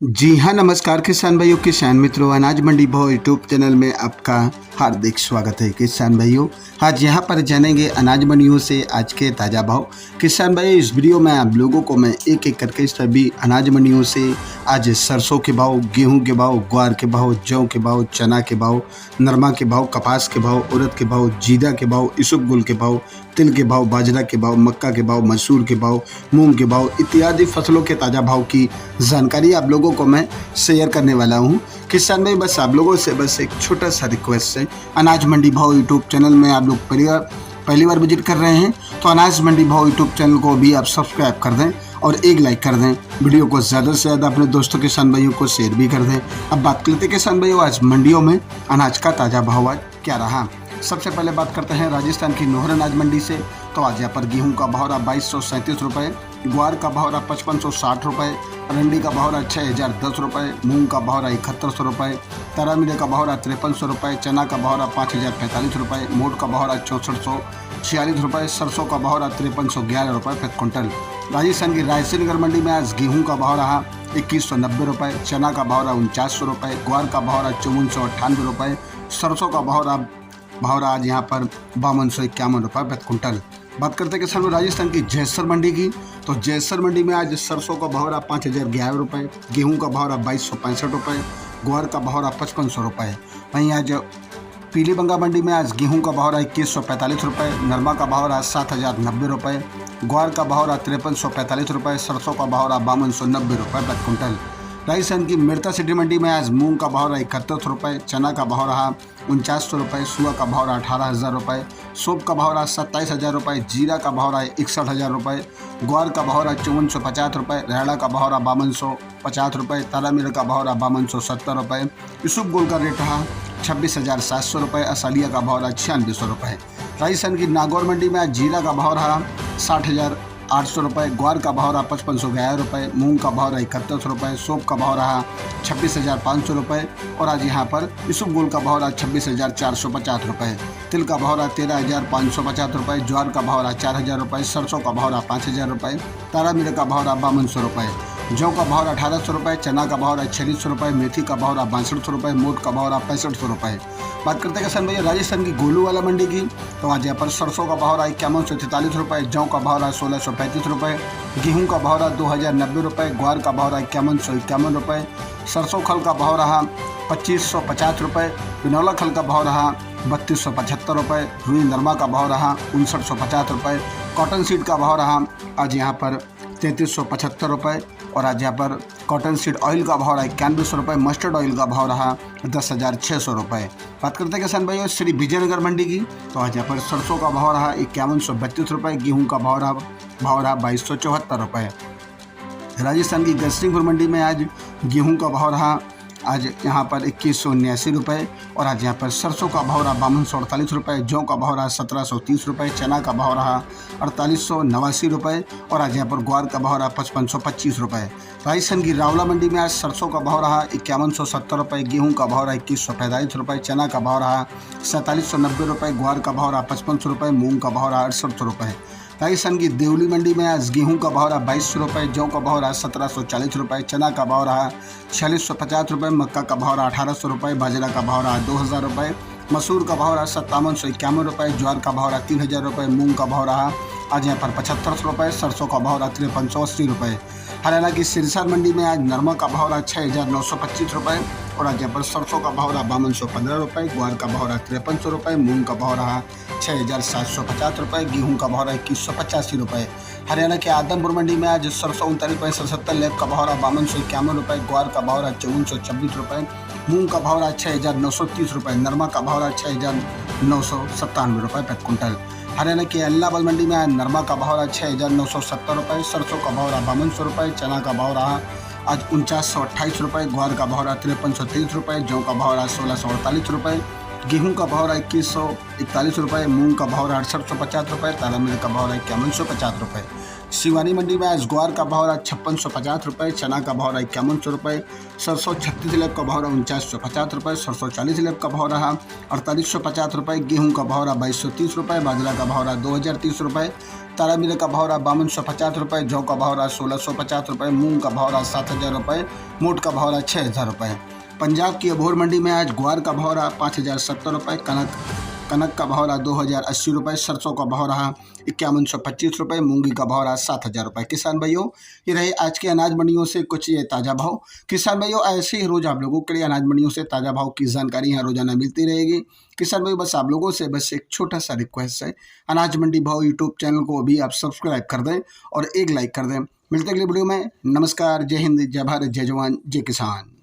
जी हाँ, नमस्कार किसान भाइयों, किसान मित्रों, अनाज मंडी भाव यूट्यूब चैनल में आपका हार्दिक स्वागत है। किसान भाइयों, आज यहाँ पर जानेंगे अनाज मंडियों से आज के ताज़ा भाव। किसान भाइयों, इस वीडियो में आप लोगों को मैं एक एक करके सभी अनाज मंडियों से आज सरसों के भाव, गेहूं के भाव, ग्वार के भाव, जौ के भाव, चना के भाव, नरमा के भाव, कपास के भाव, उड़द के भाव, जीरा के भाव, इसबगोल के भाव, तिल के भाव, बाजरा के भाव, मक्का के भाव, मसूर के भाव, मूंग के भाव इत्यादि फसलों के ताज़ा भाव की जानकारी आप लोगों को मैं शेयर करने वाला हूं। किसान भाई, बस आप लोगों से बस एक छोटा सा रिक्वेस्ट है, अनाज मंडी भाव यूट्यूब चैनल में आप लोग पहली बार विजिट कर रहे हैं तो अनाज मंडी भाव यूट्यूब चैनल को भी आप सब्सक्राइब कर दें और एक लाइक कर दें। वीडियो को ज़्यादा से ज़्यादा अपने दोस्तों किसान भाइयों को शेयर भी कर दें। अब बात करते हैं किसान भाइयों, आज मंडियों में अनाज का ताज़ा भाव आज क्या रहा। सबसे पहले बात करते हैं राजस्थान की नोहर अनाज मंडी से। तो आज यहाँ पर गेहूं का भाव रहा 2237 रुपये, ग्वार का भाव रहा 5560 रुपये, रंडी का भाव रहा 6010 रुपये, मूंग का भाव रहा 7100 रुपये, तारामीरे का भाव रहा 5300 रुपये, चना का भाव रहा 5045 रुपये, मोट का भाव रहा 6446 रुपये, सरसों का भाव रहा 5311 रुपये प्रति क्विंटल। राजस्थान की रायसेनगर मंडी में आज गेहूं का भाव रहा 2190 रुपये, चना का भाव रहा 4900 रुपये, ग्वार का भाव रहा 5498 रुपये, सरसों का भाव रहा आज यहाँ पर 5251 रुपये प्रति क्विंटल। बात करते हैं किसान राजस्थान की जैसर मंडी की। तो जैसर मंडी में आज सरसों का भाव रहा 5011 रुपये, गेहूं का भाव रहा 2265 रुपये, ग्वार का भाव रहा 5500 रुपये। वहीं आज पीलीबंगा मंडी में आज गेहूं का भाव रहा 2145 रुपये, नरमा का भाव रहा 7090 रुपये, ग्वार का भाव रहा 5345 रुपये, सरसों का भाव रहा 5290 रुपये प्रति क्विंटल। राजस्थान की मिर्ता सिटी मंडी में आज मूंग का भाव रहा 71 रुपये, चना का भाव रहा 4900 रुपये, सुआ का भाव रहा 18000 रुपये, सौंफ का भाव रहा 27000 रुपये, जीरा का भाव रहा 61000 रुपये, ग्वार का भाव रहा 5450 रुपये, रेड़ा का भाव रहा 5250 रुपये, तारामीरा का भाव रहा 5270 रुपये, इसबगोल का रेट रहा 26700 रुपये, असालिया का भाव रहा 9600 रुपये। राजस्थान की नागौर मंडी में आज जीरा का भाव रहा 60800 रुपये, ग्वार का भाव रहा 5511 रुपये, मूंग का भाव रहा 71 रुपये, सौंफ का भाव रहा 26500 रुपये और आज यहाँ पर इसबगोल का भाव रहा 26450 रुपये, तिल का भाव रहा 13550 रुपये, ज्वार का भाव रहा 4000 रुपये, सरसों का भाव रहा 5000 रुपये, तारामीरा का भाव रहा 5200 रुपये, जौ का भाव रहा 1800 रुपये, चना का भाव रहा 4600 रुपये, मेथी का भाव रहा 6200 रुपये, मोट का भाव रहा 6500 रुपये। बात करते हैं किसान भैया राजस्थान की गोलू वाला मंडी की। तो आज यहाँ पर सरसों का भाव रहा 5143 रुपये, जौ का भाव रहा 1635 रुपये, गेहूं का भाव रहा 2090 रुपये, ग्वार का भाव रहा 5151 रुपये, सरसों खल का भाव रहा 2550 रुपये, बिनौला खल का भाव रहा 3275 रुपये, रुई नरमा का भाव रहा 5950 रुपये, कॉटन सीड का भाव रहा आज यहाँ पर 3375 रुपये और आज यहाँ पर कॉटन सीड ऑयल का भाव रहा 9100 रुपये, मस्टर्ड ऑयल का भाव रहा 10,600 रुपये। बात करते हैं किसान भाइयों श्री विजयनगर मंडी की। तो आज यहाँ पर सरसों का भाव रहा 5132 रुपये, गेहूं का भाव रहा 2274 रुपये। राजस्थान की गजसिंहपुर मंडी में आज गेहूं का भाव रहा आज यहाँ पर 2179 रुपये और आज यहाँ पर सरसों का भाव रहा 5248 रुपये, जौ का भाव रहा 1730 रुपये, चना का भाव रहा 4889 रुपये और आज यहाँ पर ग्वार का भाव रहा 5525 रुपये। राजस्थान की रावला मंडी में आज सरसों का भाव रहा 5170 रुपये, गेहूं का भाव रहा 2145 रुपये, चना का भाव रहा 4790 रुपये, ग्वार का भाव रहा 5500 रुपये, मूंग का भाव रहा 6800 रुपये। राजस्थान की देवली मंडी में आज गेहूं का भाव रहा 2200 रुपये, जौ का भाव रहा 1740 रुपये, चना का भाव रहा 4650 रुपये, मक्का का भाव रहा 1800 रुपये, बाजरा का भाव रहा 2000 रुपये, मसूर का भाव रहा 5751 रुपये, ज्वार का भाव रहा 3000 रुपये, मूंग का भाव रहा आज यहाँ पर 7500 रुपये, सरसों का भाव रहा 5380 रुपये। हरियाणा की सिरसा मंडी में आज नरमा का भाव रहा 6925 रुपये और आज यहाँ पर सरसों का भाव रहा 5215 रुपये, ग्वार का भाव रहा 5300 रुपये, मूंग का भाव रहा 6750 रुपये, गेहूं का भाव रहा 2185 रुपये। हरियाणा के आदमपुर मंडी में आज सरसों 39.77, लेब का भाव रहा 5251 रुपये, ग्वार का भाव रहा 5426 रुपये, मूंग का भाव रहा 6930 रुपये, नरमा का भाव रहा 6997 रुपये प्रति क्विंटल। हरियाणा के अल्लाबाद मंडी में आज नरमा का भाव रहा 6970 रुपये, सरसों का भाव रहा 5200 रुपये, चना का भाव रहा आज 4928 रुपये, ग्वार का भाव रहा 5330 रुपये, जौ का भाव रहा 1648 रुपये, गेहूं का भाव रहा 2141 रुपये, मूंग का भाव रहा 6850 रुपये, तारामीरा का भाव रहा 5150 रुपये। शिवानी मंडी में आज ग्वार का भाव रहा 5650 रुपये, चना का भाव रहा 5100 रुपये, सरसों 36 लेब का भाव रहा 4950 रुपये, सरसों 40 लेब का भाव रहा 4850 रुपये, गेहूं का भाव रहा 2230 रुपये, बाजरा का भाव रहा 2030 रुपये, तारामीरा का भाव रहा 5250 रुपये, जौ का भाव रहा 1650 रुपये, मूंग का भाव रहा 7000 रुपये, मोट का भाव रहा 6000 रुपये। पंजाब की अबोहर मंडी में आज ग्वार का भाव रहा 5070 रुपये, कनक का भाव रहा 2080 रुपये, सरसों का भाव रहा 5125 रुपये, मूंगी का भाव रहा 7000 रुपये। किसान भाइयों, ये रहे आज के अनाज मंडियों से कुछ ये ताज़ा भाव। किसान भाइयों, ऐसे ही रोज़ आप लोगों के लिए अनाज मंडियों से ताज़ा भाव की जानकारी यहाँ रोजाना मिलती रहेगी। किसान भाइयों, बस आप लोगों से बस एक छोटा सा रिक्वेस्ट है, अनाज मंडी भाव यूट्यूब चैनल को अभी आप सब्सक्राइब कर दें और एक लाइक कर दें। मिलते अगली वीडियो में। नमस्कार, जय हिंद, जय भारत, जय जवान, जय किसान।